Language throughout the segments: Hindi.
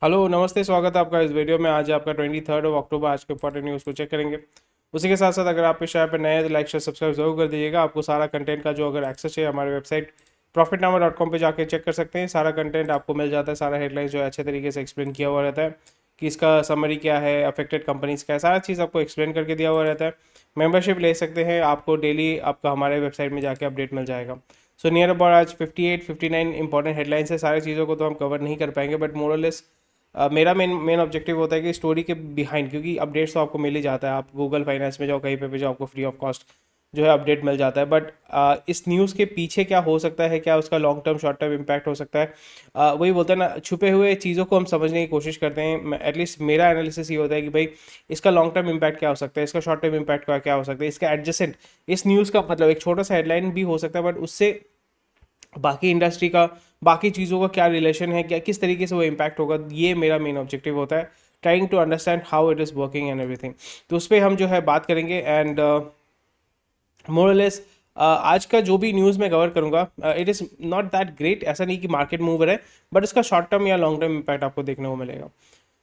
हेलो नमस्ते, स्वागत है आपका इस वीडियो में। आज आपका 23 अक्टूबर, आज के इंपॉर्टेंट न्यूज़ को चेक करेंगे। उसी के साथ साथ अगर आप इस चैनल पर नए हैं तो लाइक शेयर सब्सक्राइब जरूर कर दीजिएगा। आपको सारा कंटेंट का जो अगर एक्सेस है हमारे वेबसाइट profitnama.com पे जाके चेक कर सकते हैं। सारा कंटेंट आपको मिल जाता है, सारा हेडलाइंस जो है अच्छे तरीके से एक्सप्लेन किया हुआ रहता है कि इसका समरी क्या है, अफेक्टेड कंपनीज क्या है, सारा चीज़ आपको एक्सप्लेन करके दिया हुआ रहता है। मेंबरशिप ले सकते हैं, आपको डेली आपका हमारे वेबसाइट में जाके अपडेट मिल जाएगा। सो नियर अबाउट आज 58-59 इंपॉर्टेंट हेडलाइंस है। सारी चीज़ों को तो हम कवर नहीं कर पाएंगे, बट मोरलेस मेरा मेन मेन ऑब्जेक्टिव होता है कि स्टोरी के बिहाइंड, क्योंकि अपडेट्स तो आपको मिल ही जाता है। आप गूगल फाइनेंस में जाओ, कहीं पे भी जाओ, आपको फ्री ऑफ कॉस्ट जो है अपडेट मिल जाता है। बट इस न्यूज़ के पीछे क्या हो सकता है, क्या उसका long term short term impact हो सकता है, वही बोलते हैं ना, छुपे हुए चीज़ों को हम समझने की कोशिश करते हैं। एटलीस्ट मेरा एनालिसिस ये होता है कि भाई इसका लॉन्ग टर्म इम्पैक्ट क्या हो सकता है, इसका शॉर्ट टर्म इम्पैक्ट क्या हो सकता है, इसका एडजेसेंट इस न्यूज़ का मतलब एक छोटा सा हेडलाइन भी हो सकता है, बट उससे बाकी इंडस्ट्री का, बाकी चीज़ों का क्या रिलेशन है, क्या किस तरीके से वो इम्पैक्ट होगा, ये मेरा मेन ऑब्जेक्टिव होता है। Trying to understand how it is working and everything. तो उस पर हम जो है बात करेंगे। एंड मोरलेस आज का जो भी न्यूज़ मैं कवर करूंगा, it is not that great. ऐसा नहीं कि मार्केट मूवर है, बट इसका शॉर्ट टर्म या लॉन्ग टर्म इम्पैक्ट आपको देखने को मिलेगा।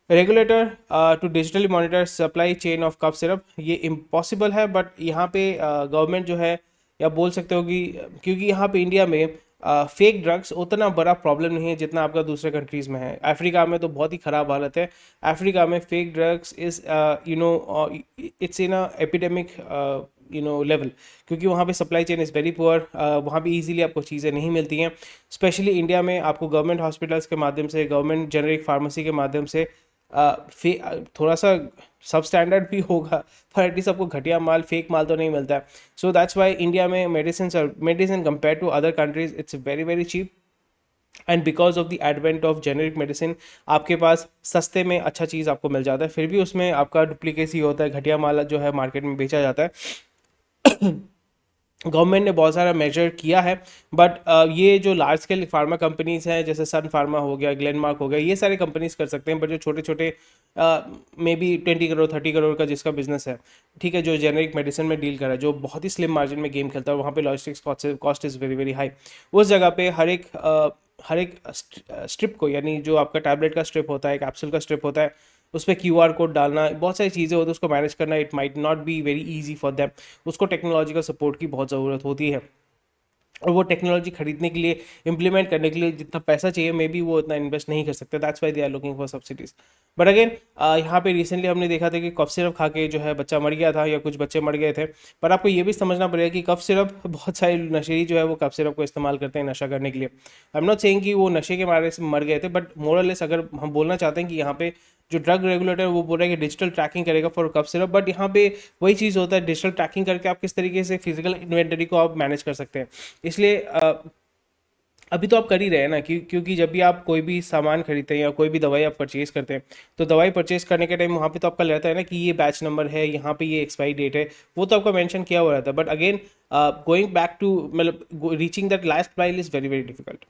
Regulator to digitally monitor supply chain of cough syrup, ये इम्पॉसिबल है, बट यहाँ पे गवर्नमेंट जो है, या बोल सकते हो कि क्योंकि यहाँ पे इंडिया में फेक ड्रग्स उतना बड़ा प्रॉब्लम नहीं है जितना आपका दूसरे कंट्रीज़ में है। अफ्रीका में तो बहुत ही ख़राब हालत है। अफ्रीका में fake drugs is it's in a epidemic level, क्योंकि वहाँ पे supply chain is very poor. वहाँ पे इजीली आपको चीज़ें नहीं मिलती हैं। स्पेशली इंडिया में आपको गवर्नमेंट हॉस्पिटल्स के माध्यम से, गवर्नमेंट जेनरिक फार्मेसी के माध्यम से थोड़ा सा सब स्टैंडर्ड भी होगा, पर एटलीस्ट आपको घटिया माल, फेक माल तो नहीं मिलता है। सो दैट्स वाई इंडिया में medicine compare to other countries it's very very cheap. And because of the advent of generic medicine आपके पास सस्ते में अच्छा चीज़ आपको मिल जाता है, फिर भी उसमें आपका डुप्लीकेसी होता है, घटिया माल जो है मार्केट में बेचा जाता है। गवर्नमेंट ने बहुत सारा मेजर किया है, बट ये जो लार्ज स्केल फार्मा कंपनीज हैं, जैसे सन फार्मा हो गया, ग्लेनमार्क हो गया, ये सारे कंपनीज कर सकते हैं। बट जो छोटे छोटे मे बी 20 करोड़ 30 करोड़ का जिसका बिजनेस है, ठीक है, जो जेनरिक मेडिसिन में डील कर रहा है, जो बहुत ही स्लिम मार्जिन में गेम खेलता है, वहाँ पे logistics cost is very very high. उस जगह पे हर एक स्ट्रिप को, यानी जो आपका टैबलेट का स्ट्रिप होता है, कैप्सूल का स्ट्रिप होता है, उस पर QR कोड डालना, बहुत सारी चीज़ें होती है, उसको मैनेज करना it might not be very easy for them. उसको टेक्नोलॉजिकल सपोर्ट की बहुत ज़रूरत होती है, और वो टेक्नोलॉजी खरीदने के लिए, इम्प्लीमेंट करने के लिए जितना पैसा चाहिए, मे बी वो इतना इन्वेस्ट नहीं कर सकते। That's why they are looking for subsidies. But again यहाँ पे रिसेंटली हमने देखा था कि कफ सिरप खा के जो है बच्चा मर गया था, या कुछ बच्चे मर गए थे। पर आपको ये भी समझना पड़ेगा कि कफ सिरप, बहुत सारे नशेड़ी जो है वो कफ सिरप को इस्तेमाल करते हैं नशा करने के लिए। आई एम नॉट सेइंग कि वो नशे के मारे से मर गए थे, बट मोरलेस अगर हम बोलना चाहते हैं कि यहाँ पे जो ड्रग रेगुलेटर है वो बोल रहा है कि डिजिटल ट्रैकिंग करेगा फॉर कफ सिरप, बट यहाँ पे वही चीज़ होता है, डिजिटल ट्रैकिंग करके आप किस तरीके से फिजिकल इन्वेंटरी को आप मैनेज कर सकते हैं। इसलिए अभी तो आप कर ही रहे हैं ना, क्योंकि जब भी आप कोई भी सामान खरीदते हैं या कोई भी दवाई आप परचेज करते हैं, तो दवाई परचेज करने के टाइम वहाँ पे तो आपका रहता है ना कि ये बैच नंबर है, यहाँ पे ये एक्सपायरी डेट है, वो तो आपका मेंशन किया हुआ रहता है। But again going back to, मतलब reaching that last mile is very very difficult.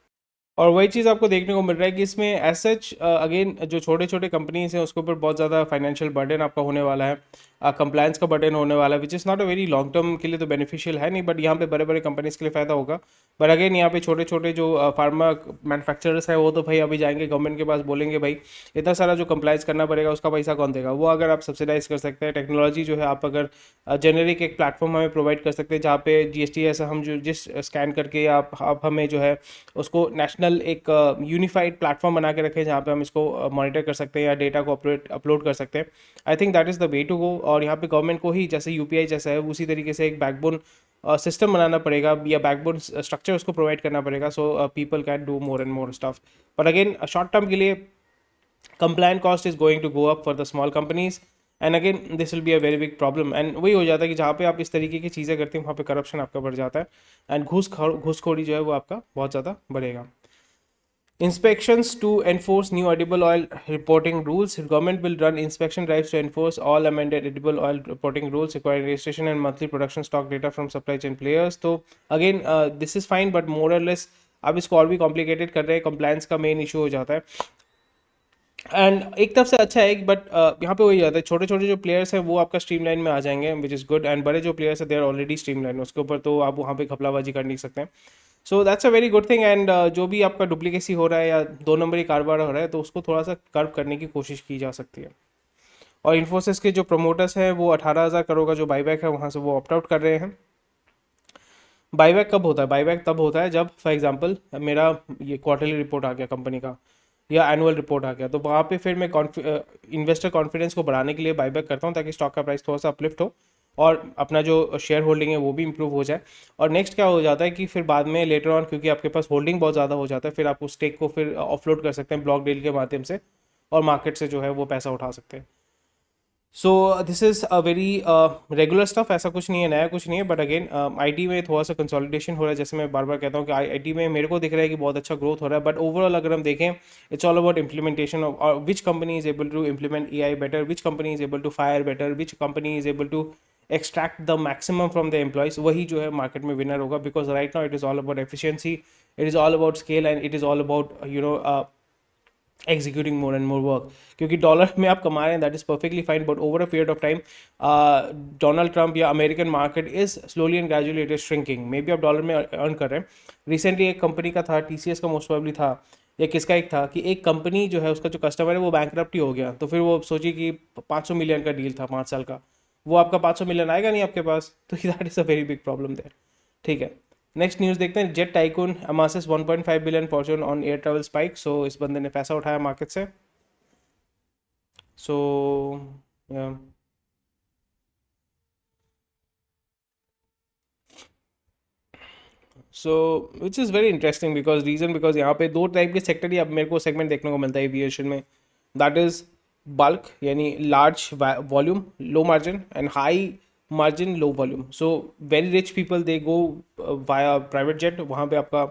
और वही चीज़ आपको देखने को मिल रहा है कि इसमें एज सच अगेन जो छोटे छोटे कंपनीज हैं उसके ऊपर बहुत ज़्यादा फाइनेंशियल बर्डन आपका होने वाला है, कंप्लायंस का बर्डन होने वाला है, which is not a very long term के लिए तो बेनिफिशियल है नहीं, बट यहाँ पे बड़े बड़े कंपनीज के लिए फ़ायदा होगा। बट अगेन यहाँ पे छोटे छोटे जो फार्मा मैन्युफैक्चरर्स हैं वो तो भाई अभी जाएंगे गवर्नमेंट के पास, बोलेंगे भाई इतना सारा जो कंप्लायंस करना पड़ेगा उसका पैसा कौन देगा। वो अगर आप सब्सिडाइज कर सकते हैं टेक्नोलॉजी जो है, आप अगर जेनरिक एक प्लेटफॉर्म हमें प्रोवाइड कर सकते हैं जहाँ पे GST ऐसा हम जो जिस स्कैन करके आप हमें जो है उसको नेशनल एक यूनिफाइड प्लेटफॉर्म बना के रखें जहाँ पे हम इसको मॉनिटर कर सकते हैं या डेटा को अपलोड कर सकते हैं। I think that is the way to go. और यहाँ पे गवर्नमेंट को ही जैसे UPI जैसा है उसी तरीके से एक बैकबोन सिस्टम बनाना पड़ेगा, या बैकबोन स्ट्रक्चर उसको प्रोवाइड करना पड़ेगा, so people can do more and more stuff. But again short term के लिए compliant cost is going to go up for the small companies, and again this will be a very big problem. And वही हो जाता है कि जहाँ पे आप इस तरीके की चीज़ें करते हैं वहाँ पे करप्शन आपका बढ़ जाता है, एंड घूसखोरी जो है वो आपका बहुत ज़्यादा बढ़ेगा। Inspections to enforce new edible oil reporting rules. Government will run inspection drives to enforce all amended edible oil reporting rules, requiring registration and monthly production stock data from supply chain players. तो again this is fine, but more or less अब इसको और भी कॉम्प्लिकेटेड कर रहे हैं, कंप्लायंस का मेन इशू हो जाता है। एंड एक तरफ से अच्छा है, बट यहाँ पे वही जाता है, छोटे छोटे जो प्लेयर्स हैं वो आपका स्ट्रीमलाइन में आ जाएंगे, विच इज़ गुड। एंड बड़े जो प्लेयर्स हैं दे आर ऑलरेडी स्ट्रीमलाइन, उसके ऊपर तो आप वहाँ पे घपलाबाजी कर नहीं सकते हैं। So that's a very good thing. And जो भी आपका डुप्लीकेसी हो रहा है या दो नंबरी कारोबार हो रहा है तो उसको थोड़ा सा कर्व करने की कोशिश की जा सकती है। और इन्फोसिस के जो प्रमोटर्स हैं वो 18,000 करोड़ का जो बाईबैक है वहाँ से वो ऑप्ट आउट कर रहे हैं। बाईबैक कब होता है? बाईबैक तब होता है जब फॉर एग्जांपल मेरा ये क्वार्टरली रिपोर्ट आ गया कंपनी का या एनुअल रिपोर्ट आ गया, तो वहाँ पे फिर मैं इन्वेस्टर कॉन्फिडेंस को बढ़ाने के लिए बाईबैक करता हूँ ताकि स्टॉक का प्राइस थोड़ा सा अपलिफ्ट हो और अपना जो शेयर होल्डिंग है वो भी इंप्रूव हो जाए। और नेक्स्ट क्या हो जाता है कि फिर बाद में लेटर ऑन, क्योंकि आपके पास होल्डिंग बहुत ज़्यादा हो जाता है, फिर आप उस स्टेक को फिर ऑफलोड कर सकते हैं ब्लॉक डील के माध्यम से और मार्केट से जो है वो पैसा उठा सकते हैं। So this is a very regular stuff, ऐसा कुछ नहीं है, नया कुछ नहीं है। बट अगेन आईटी में थोड़ा सा कंसोलिडेशन हो रहा है, जैसे मैं बार बार कहता हूँ कि आईटी में मेरे को दिख रहा है कि बहुत अच्छा ग्रोथ हो रहा है। बट ओवरऑल अगर हम देखें, it's all about implementation of which company is able to implement AI better, which company is able to fire better, which company is able to extract the maximum from the employees, वही जो है मार्केट में विनर होगा। Because right now it is all about efficiency, it is all about scale and it is all about executing more and more work। क्योंकि डॉलर में आप कमा रहे हैं, that is perfectly fine, but over a period of time Donald Trump या American market is slowly and gradually it is shrinking. Maybe आप डॉलर में अर्न कर रहे हैं। रिसेंटली एक कंपनी का था, टीसीएस का मोस्ट प्रोबेबली था या किसका एक था, कि एक कंपनी जो है उसका जो कस्टमर है वो बैंकरप्ट ही हो गया, तो फिर वो सोची कि 500 मिलियन का डील था 5 साल का, वो आपका 500 मिलियन आएगा नहीं आपके पास, तो that is a very big problem there. ठीक है, नेक्स्ट न्यूज़ देखते हैं। Jet tycoon amasses 1.5 billion fortune on air travel spike. So इस बंदे ने पैसा उठाया मार्केट से। So so which is very interesting because reason, because यहाँ पे दो टाइप के सेक्टर ही अब मेरे को सेगमेंट देखने को मिलता है एविएशन में। दैट इज़ बल्क यानी large volume low margin, and high margin low volume. So very rich people they go via private jet, वहाँ पे आपका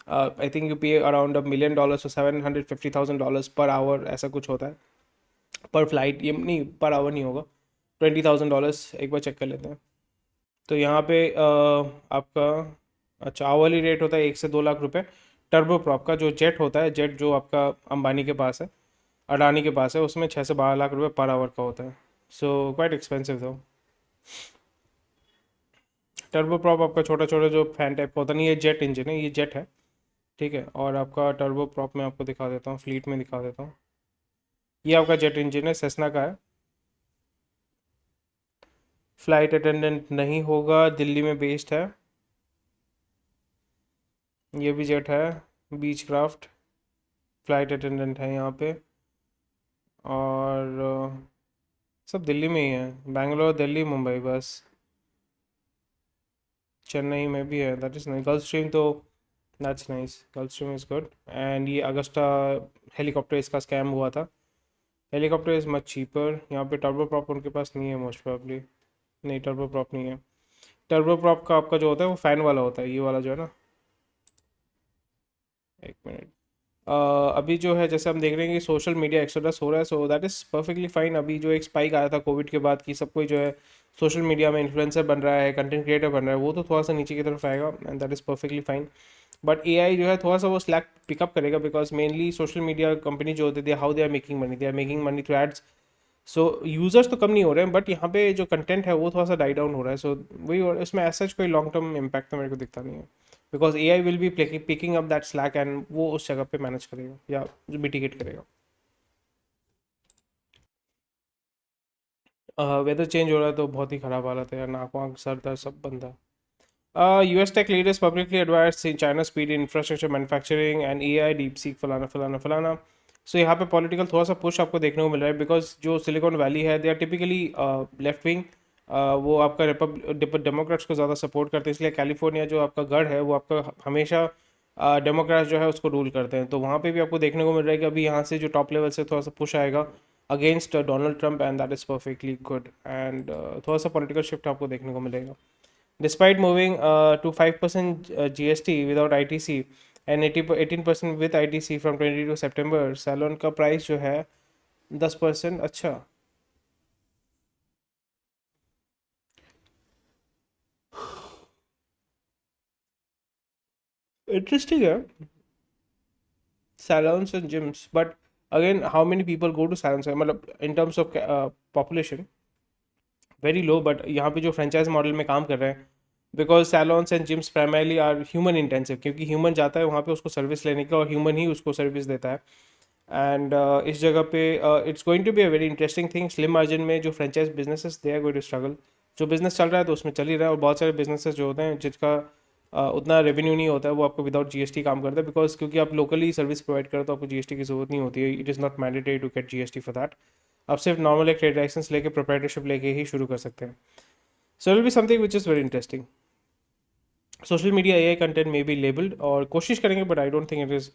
आई थिंक यू पे around $1 million, so $750,000 per hour ऐसा कुछ होता है पर फ्लाइट। ये नहीं, पर आवर नहीं होगा, $20,000 एक बार चेक कर लेते हैं। तो यहाँ पे आपका अच्छा आवरली रेट होता है 1 से 2 लाख रुपए। टर्बो प्रॉप का जो जेट होता है, जेट जो आपका अंबानी के पास है, अडानी के पास है, उसमें 6 से 12 लाख रुपए पर आवर का होता है। सो क्वाइट एक्सपेंसिव था। टर्बो प्रॉप आपका छोटा छोटा जो फैन टाइप का होता नहीं, ये जेट इंजन है, ये जेट है। ठीक है, और आपका टर्बो प्रॉप में आपको दिखा देता हूँ, फ्लीट में दिखा देता हूँ। ये आपका जेट इंजन है, सेस्ना का है। फ्लाइट अटेंडेंट नहीं होगा, दिल्ली में बेस्ड है। ये भी जेट है, बीच क्राफ्ट, फ्लाइट अटेंडेंट है यहाँ पे। और सब दिल्ली में ही है, बैंगलोर दिल्ली मुंबई बस। चेन्नई में भी है, that is nice. Gulf Stream तो that's nice, Gulf Stream is good. And ये अगस्टा हेलीकॉप्टर इसका स्कैम हुआ था। Helicopter is much cheaper. यहाँ पे टर्बो प्रॉप उनके पास नहीं है मोस्ट प्रोबेबली। नहीं, टर्बो प्रॉप नहीं है। टर्बो प्रॉप का आपका जो होता है वो फ़ैन वाला होता है, ये वाला जो है ना। एक मिनट। अभी जो है जैसे हम देख रहे हैं कि सोशल मीडिया एक्सोडस हो रहा है, so that is perfectly fine. अभी जो एक स्पाइक आया था कोविड के बाद कि सब कोई जो है सोशल मीडिया में इन्फ्लुएंसर बन रहा है, कंटेंट क्रिएटर बन रहा है, वो तो थोड़ा सा नीचे की तरफ आएगा and that is perfectly fine. But AI जो है थोड़ा सा वो स्लैक पिकअप करेगा, because mainly social media company जो होती है, how they are making money through ads. So users तो कम नहीं हो रहे हैं, बट यहाँ पे जो कंटेंट है वो थोड़ा सा डाई डाउन हो रहा है। सो वही इसमें ऐसा कोई लॉन्ग टर्म इम्पैक्ट तो मेरे को दिखता नहीं है, because A I will be picking up that slack and वो उस जगह पे मैनेज करेगा या मिटिगेट करेगा। वेदर चेंज हो रहा है तो बहुत ही ख़राब हालत है यार, नाक वाक सर दर्द सब बंद है। US tech leaders publicly advanced in China's speed in infrastructure manufacturing and AI deep seek फलाना फलाना फलाना। सो यहाँ पे पॉलिटिकल थोड़ा सा पुश आपको देखने को मिल रहा है, बिकॉज जो सिलिकॉन वैली है they are typically left wing. वो आपका डेमोक्रेट्स को ज़्यादा सपोर्ट करते हैं, इसलिए कैलिफोर्निया जो आपका गढ़ है वो आपका हमेशा डेमोक्रेट्स जो है उसको रूल करते हैं। तो वहाँ पे भी आपको देखने को मिल रहा है कि अभी यहाँ से जो टॉप लेवल से थोड़ा सा पुश आएगा against Donald Trump and that is perfectly good. And थोड़ा सा पॉलिटिकल शिफ्ट आपको देखने को मिलेगा। Despite moving to 5% GST without ITC and 18% with ITC from 22 September, salon का प्राइस जो है 10%। अच्छा, इंटरेस्टिंग है salons and gyms. But again how many people go to salons, मतलब in terms of population very low. But यहाँ पे जो फ्रेंचाइज मॉडल में काम कर रहे हैं because salons and gyms primarily are human intensive, क्योंकि ह्यूमन जाता है वहाँ पे उसको सर्विस लेने का और ह्यूमन ही उसको सर्विस देता है। एंड इस जगह पे it's going to be a very interesting thing. Slim margin में जो franchise businesses they are going to struggle. जो बिजनेस चल रहा है तो उसमें चल ही रहा है, और बहुत सारे बिजनेसेस जो होते हैं जिसका उतना रेवेन्यू नहीं होता है, वो आपको विदाउट जीएसटी काम करता है, बिकॉज क्योंकि आप लोकली सर्विस प्रोवाइड करो तो आपको जीएसटी की जरूरत नहीं होती है। It is not mandatory to get GST for that. आप सिर्फ नॉर्मल एक ट्रेड लाइसेंस लेके प्रोप्राइटरशिप लेके ही शुरू कर सकते हैं। So will be something which is very interesting. Social media AI content में बी लेबल्ड, और कोशिश करेंगे, but I don't think it is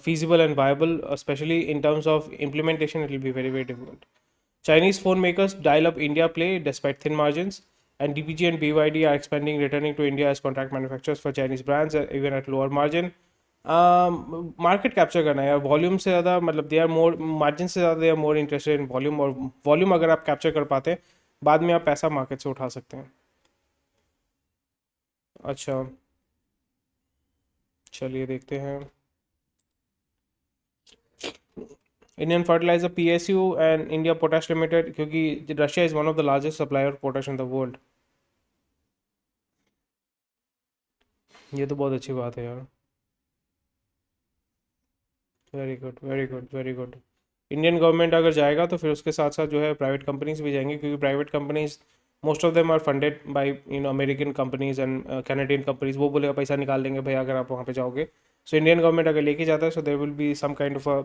feasible and viable, especially in terms of implementation. It will be very, very difficult. Chinese phone makers dial up India play despite thin margins, and DPG and BYD are expanding, returning to India as contract manufacturers for Chinese brands, even at lower margin. Market capture करना है यार, वॉल्यूम से ज़्यादा, मतलब दे आर मोर मार्जिन से ज़्यादा, they are more interested in volume, और वॉल्यूम अगर आप कैप्चर कर पाते हैं बाद में आप पैसा मार्केट से उठा सकते हैं। अच्छा, चलिए देखते हैं। Indian fertilizer PSU and India Potash Limited, क्योंकि Russia is one of the largest supplier of potash in the world. ये तो बहुत अच्छी बात है यार। Very good, very good, very good. Indian government अगर जाएगा तो फिर उसके साथ साथ जो है प्राइवेट कंपनीज भी जाएंगी, क्योंकि private companies most of them are funded by American companies and Canadian companies. वो बोलेगा पैसा निकाल देंगे भाई अगर आप वहाँ पे जाओगे। सो इंडियन गवर्नमेंट अगर लेके जाता है, so there will be some kind of a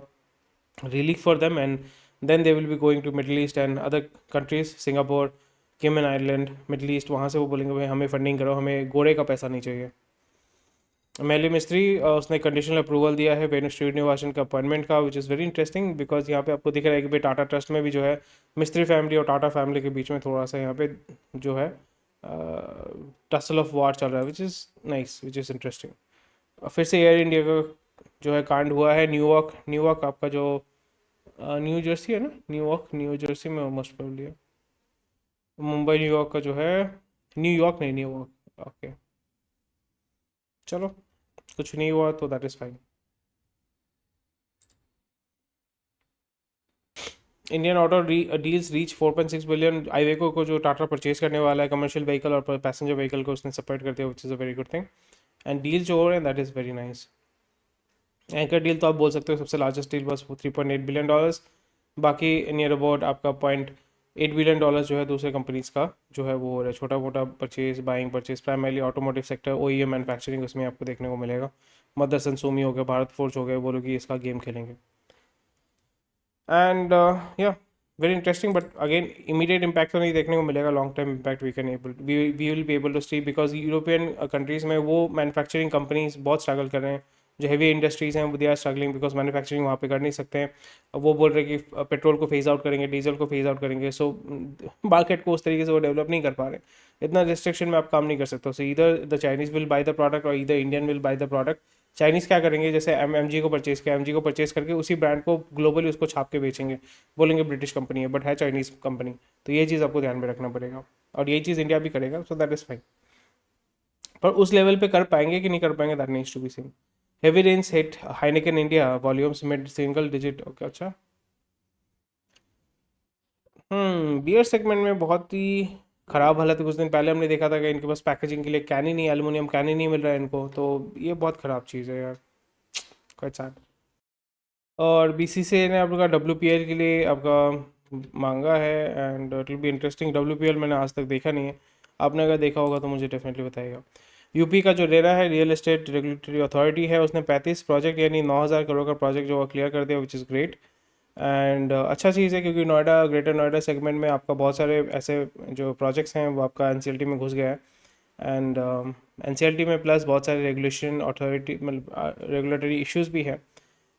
relief for them, and then they will be going to Middle East and other countries, Singapore, Cayman Island, Middle East। वहाँ से वो बोलेंगे भाई हमें फंडिंग करो, हमें गोरे का पैसा नहीं चाहिए। मैली मिस्त्री उसने कंडीशनल अप्रूवल दिया है वेणु श्रीनिवासन का अपॉइंटमेंट का, विच इज़ वेरी इंटरेस्टिंग, बिकॉज यहाँ पे आपको दिख रहा है कि भाई टाटा ट्रस्ट में भी जो है मिस्त्री फैमिली और टाटा फैमिली के बीच में थोड़ा सा यहाँ पे जो है टसल ऑफ वार चल रहा है, which is nice, which is interesting. फिर से एयर इंडिया का जो है कांड हुआ है। न्यूयॉर्क, न्यूयॉर्क आपका जो न्यू जर्सी है ना, न्यूयॉर्क न्यू जर्सी में मोस्ट प्रोबेबली है। मुंबई न्यूयॉर्क का जो है, न्यूयॉर्क नहीं, न्यूयॉर्क, ओके। चलो, कुछ नहीं हुआ तो that is fine. Indian auto deals reach 4.6 billion. Iveco को जो टाटा परचेज करने वाला है, कमर्शियल व्हीकल और पैसेंजर व्हीकल को उसने सेपरेट कर दिया, which is a very good thing. And deal जो हो रहे हैं that is very nice. Anchor deal तो आप बोल सकते हो सबसे लार्जेस्ट डील बस 3.8 बिलियन डॉलर्स। बाकी नियर अबाउट आपका $0.8 बिलियन जो है दूसरे कंपनीज का जो है वो हो रहा है, छोटा मोटा purchase, buying purchase, primarily automotive sector, OEM manufacturing, उसमें आपको देखने को मिलेगा। मदरसन सूमी हो गया, भारत फोर्ज हो गए, वो लोग ही इसका गेम खेलेंगे। And yeah, very interesting, but again immediate impact तो नहीं देखने को मिलेगा, long term impact we will be able to see, because European countries में वो मैन्युफैक्चरिंग कंपनीज बहुत स्ट्रगल कर रहे हैं। जो हेवी इंडस्ट्रीज़ हैं वो they are struggling, because manufacturing वहाँ पे कर नहीं सकते हैं। अब वो बोल रहे हैं कि पेट्रोल को फेज आउट करेंगे, डीजल को फेज आउट करेंगे, सो मार्केट को उस तरीके से वो डेवलप नहीं कर पा रहे। इतना रिस्ट्रिक्शन में आप काम नहीं कर सकते, सो इधर the Chinese will by the product और इधर Indian will by the product. Chinese क्या करेंगे, जैसे एम को परचेज किया, एम को परचेज करके उसी ब्रांड को ग्लोबली उसको छाप के बेचेंगे, बोलेंगे ब्रिटिश कंपनी है बट है चाइनीज़ कंपनी। तो ये चीज़ आपको ध्यान में रखना पड़ेगा, और यही चीज़ इंडिया भी करेगा, सो दैट इज़ फाइन। पर उस लेवल पे कर पाएंगे कि नहीं कर पाएंगे, that needs to be seen. Heavy rains hit Heineken India, volumes mid single digit, okay. अच्छा, बियर सेगमेंट में बहुत ही ख़राब हालत है। कुछ दिन पहले हमने देखा था कि इनके पास पैकेजिंग के लिए कैन ही नहीं, एल्युमिनियम कैन ही नहीं मिल रहा है इनको, तो ये बहुत ख़राब चीज़ है यार, क्वाइट सैड। और बीसीसीआई ने आपका डब्ल्यूपीएल के लिए आपका मांगा है, and it will be interesting. WPL मैंने आज तक देखा नहीं है, आपने अगर देखा होगा तो मुझे डेफिनेटली बताइएगा। यूपी का जो रेरा है, रियल एस्टेट रेगुलेटरी अथॉरिटी है, उसने 35 प्रोजेक्ट यानी 9,000 करोड़ का प्रोजेक्ट जो क्लियर कर दिया, विच इज़ ग्रेट। एंड अच्छा चीज़ है, क्योंकि नोएडा, ग्रेटर नोएडा सेगमेंट में आपका बहुत सारे ऐसे जो प्रोजेक्ट्स हैं वो आपका एनसीएलटी में घुस गया है। एंड एनसीएलटी में प्लस बहुत सारे रेगुलेशन अथॉरिटी, मतलब रेगुलेटरी इश्यूज भी है,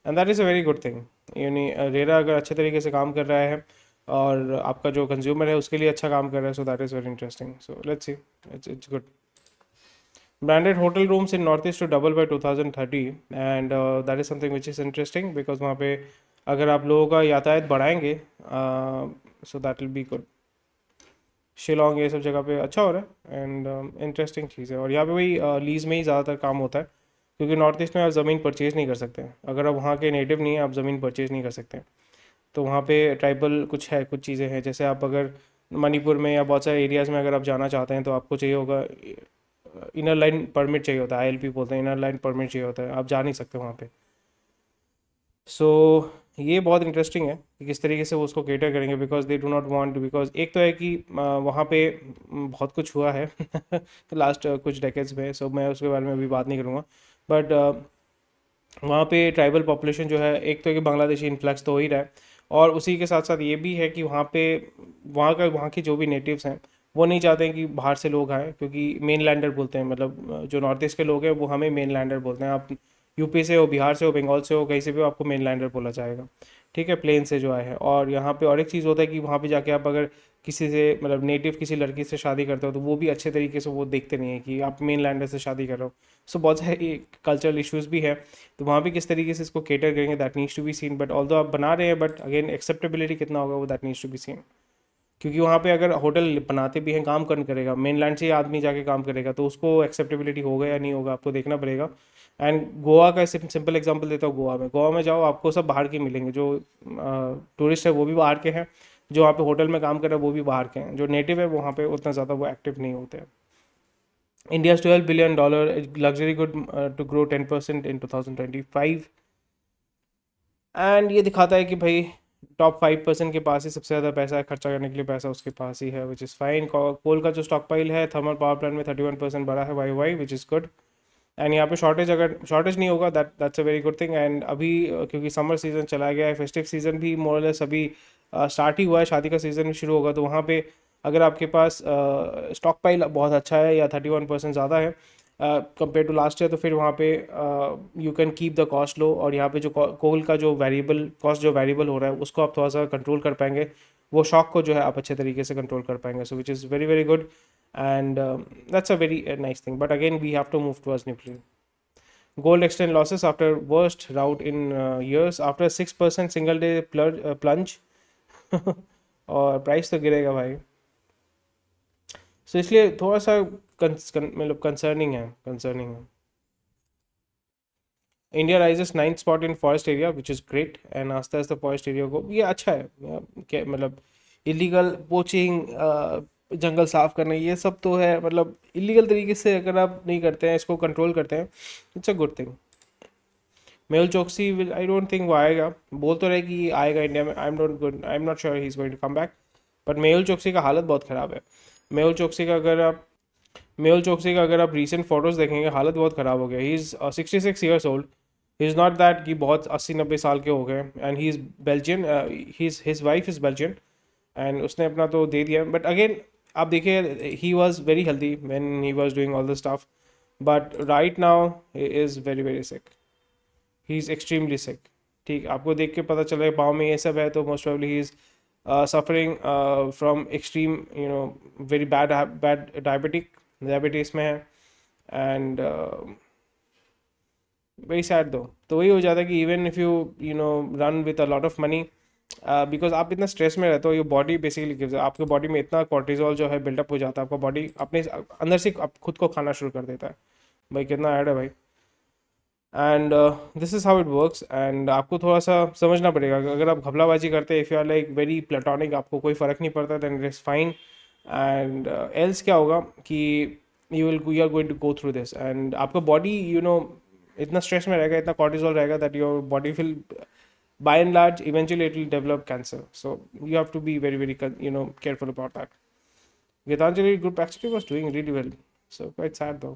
and that is a very good thing. यानी रेरा अगर अच्छे तरीके से काम कर रहा है और आपका जो कंज्यूमर है उसके लिए अच्छा काम कर रहा है, so that is very interesting. So let's see, it's good. Branded hotel rooms in north east to double by 2030, and that is something which is interesting, because वहाँ पे अगर आप लोगों का यातायात बढ़ाएंगे, so that will be good. Shillong ये सब जगह पे अच्छा हो रहा है, एंड इंटरेस्टिंग चीज़ है। और यहाँ पे वही लीज़ में ही ज़्यादातर काम होता है, क्योंकि नॉर्थ ईस्ट में आप ज़मीन परचेज़ नहीं कर सकते हैं। अगर आप वहाँ के नेटिव नहीं हैं, आप ज़मीन परचेज़ नहीं कर सकते। तो वहाँ पे ट्राइबल कुछ है, कुछ चीज़ें हैं, जैसे आप अगर मणिपुर में या बहुत सारे एरियाज़ में अगर आप जाना चाहते हैं तो आपको चाहिए होगा इनर लाइन परमिट चाहिए होता है, ILP बोलते हैं, इनर लाइन परमिट चाहिए होता है, आप जा नहीं सकते वहाँ पे। सो ये बहुत इंटरेस्टिंग है कि किस तरीके से वो उसको केटर करेंगे, because they do not want, because एक तो है कि वहाँ पे बहुत कुछ हुआ है लास्ट कुछ डेकेड्स में, सो मैं उसके बारे में अभी बात नहीं करूँगा। बट वहाँ पे ट्राइबल पॉपुलेशन जो है, एक तो है कि बांग्लादेशी इन्फ्लक्स तो हो ही रहा है, और उसी के साथ साथ ये भी है कि वहाँ की जो भी नेटिव्स हैं वो नहीं चाहते हैं कि बाहर से लोग आएँ, क्योंकि मेन लैंडर बोलते हैं, मतलब जो नॉर्थ ईस्ट के लोग हैं वो हमें मेन लैंडर बोलते हैं। आप यूपी से हो, बिहार से हो, बंगाल से हो, कहीं से भी हो, आपको मेन लैंडर बोला जाएगा, ठीक है, प्लेन से जो आए हैं। और यहाँ पे और एक चीज़ होता है कि वहाँ पे जाके आप अगर किसी से, मतलब नेटिव किसी लड़की से शादी करते हो, तो वो भी अच्छे तरीके से वो देखते नहीं है कि आप मेन लैंडर से शादी कर रहे हो। सो बहुत सारे कल्चरल इश्यूज भी है, तो वहाँ पे किस तरीके से इसको केटर करेंगे, that needs to be seen. But although आप बना रहे हैं, बट अगेन एक्सेप्टेबिलिटी कितना होगा वो that needs to be seen. क्योंकि वहाँ पे अगर होटल बनाते भी हैं, काम कौन करेगा, मेनलैंड से ही आदमी जाके काम करेगा, तो उसको एक्सेप्टेबिलिटी होगा या नहीं होगा, आपको देखना पड़ेगा। एंड गोवा का सिंपल एग्जांपल देता हूँ, गोवा में जाओ, आपको सब बाहर के मिलेंगे, जो टूरिस्ट है वो भी बाहर के हैं, जो वहाँ पे होटल में काम कर रहे हैं वो भी बाहर के हैं, जो नेटिव है वहाँ पे उतना ज़्यादा वो एक्टिव नहीं होते हैं। India's $12 billion luxury good to grow 10% in 2025। And ये दिखाता है कि भाई टॉप 5% के पास ही सबसे ज़्यादा पैसा है, खर्चा करने के लिए पैसा उसके पास ही है, विच इज़ फाइन। कोल का जो स्टॉक पाइल है थर्मल पावर प्लांट में 31% बढ़ा है why which is good. And यहाँ पे अगर शॉर्टेज नहीं होगा, that's a very good thing. And अभी क्योंकि समर सीजन चला गया है, फेस्टिव सीजन भी मोरलेस अभी स्टार्ट ही हुआ है, शादी का सीजन भी शुरू होगा, तो वहाँ पे अगर आपके पास स्टॉक पाइल बहुत अच्छा है या 31% ज़्यादा है कंपेयर टू लास्ट ईयर, तो फिर वहाँ पे you can keep the cost low, और यहाँ पे जो कोल का जो वेरिएबल कॉस्ट जो वेरिएबल हो रहा है उसको आप थोड़ा सा कंट्रोल कर पाएंगे, वो शॉक को जो है आप अच्छे तरीके से कंट्रोल कर पाएंगे, so which is very very good. And that's a very nice thing, but again we have to move towards nuclear. Gold extend losses after worst rout in years after 6% single day plunge और प्राइस तो गिरेगा भाई, सो इसलिए थोड़ा सा मतलब कंसर्निंग है। India rises 9th spot in forest area which is great, and आस्ते आस्ते फॉरेस्ट एरिया को ये अच्छा है, क्या मतलब इलीगल पोचिंग, जंगल साफ करना, ये सब तो है, मतलब इलीगल तरीके से अगर आप नहीं करते हैं, इसको कंट्रोल करते हैं, it's a good thing. Mehul Choksi will, I don't think वो आएगा, बोल तो रहे कि आएगा इंडिया में, I am not sure he is going to come back. But Mehul Choksi का हालत बहुत ख़राब है। मेहुल चोकसी का अगर आप मेहुल चोकसी का अगर आप रीसेंट फोटोज़ देखेंगे, हालत बहुत ख़राब हो गया। He is 66 years old। He is not that कि बहुत 80-90 साल के हो गए, and he is Belgian, his wife is Belgian, and उसने अपना तो दे दिया। बट अगेन आप देखिए, he was very healthy when he was doing all the stuff, but right now he is very very sick, he is extremely sick. ठीक, आपको देख के पता चला पाँव में ये सब है, तो most probably he is suffering from extreme very bad diabetes में है, एंड वेरी सैड दो। तो वही हो जाता है कि even if you run with a lot of money, because आप इतना स्ट्रेस में रहते हो, ये बॉडी बेसिकली गिव्स, आपके बॉडी में इतना कॉर्टिजोल जो है बिल्डअप हो जाता है, आपका बॉडी अपने अंदर से खुद को खाना शुरू कर देता है। भाई कितना ऐड है भाई। And this is how it works, and आपको थोड़ा सा समझना पड़ेगा, अगर आप घपलाबाजी करते हैं, if you are like very platonic, आपको कोई फ़र्क नहीं पड़ता, then it is fine. And else क्या होगा कि you are going to go through this, and आपका बॉडी इतना स्ट्रेस में रहेगा, इतना कॉर्टिजोल रहेगा, that your body will by and large eventually it will develop cancer, so you have to be very very careful about that. Gitanjali group actually was doing really well, so quite sad though।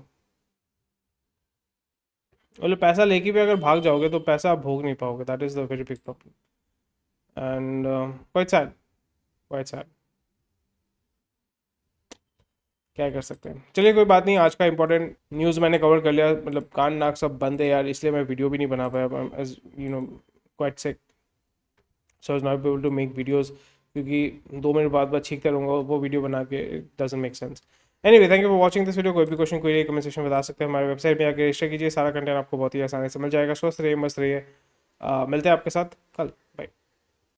बोले पैसा लेके भी अगर भाग जाओगे तो पैसा आप भोग नहीं पाओगे, that is the very big problem, and quite sad क्या कर सकते हैं। चलिए कोई बात नहीं, आज का इंपॉर्टेंट न्यूज़ मैंने कवर कर लिया, मतलब कान नाक सब बंद है यार, इसलिए मैं वीडियो भी नहीं बना पाया, as quite sick, so I was not able to make videos, क्योंकि 2 मिनट बाद छींकते रहूँगा, वो वीडियो बना के it doesn't make sense. Anyway, thank you for watching this video. कोई भी क्वेश्चन कोई कमेंट सेक्शन में बता सकते हैं, हमारे वेबसाइट में आकर रजिस्टर कीजिए, सारा कंटेंट आपको बहुत ही आसानी से मिल जाएगा। स्वस्थ रहिए, मस्त रहिए, मिलते हैं आपके साथ कल, बाय।